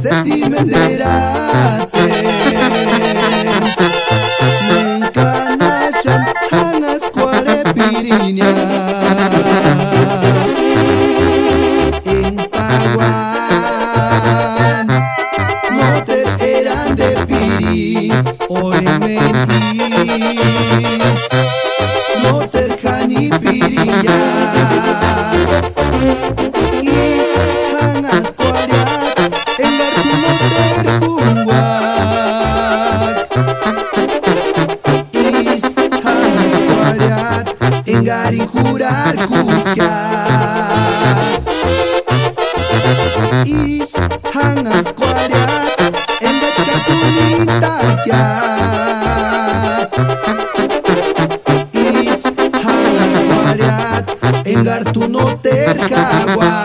Sesi menderatzen Nenkanaxan hanazkoare pirinia Enpaguan Moter eran de piri Oemen iz Moter jani pirinia Iz hanazkoareak Engartu moter junguak Iz hanazkoareak Engarin jurar kuzkiak Iz hanazkoareak Engatxkatu nintakiak Iz hanazkoareak Engartu noter jaguak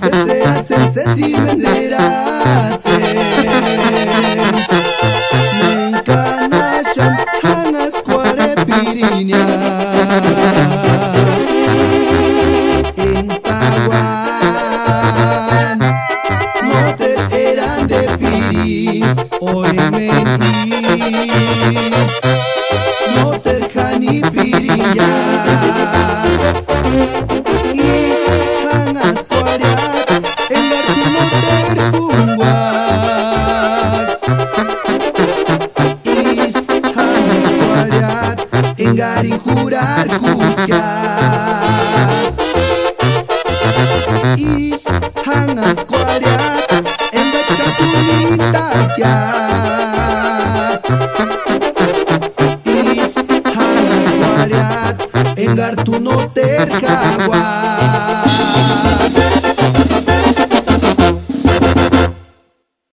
Zezeratzen, zezi menderatzen Nenkanaxan hanazkoare pirinia Enpaguan Moter eran de piri Oemen iz Moter jani pirinia Iz hanazkoareak Engartu moter junguak Iz hanazkoareak Engarin jurar kuzkiak Iz hanazkoareak Engatxkatu nintakiak Iz hanazkoareak Engartu noter jaguak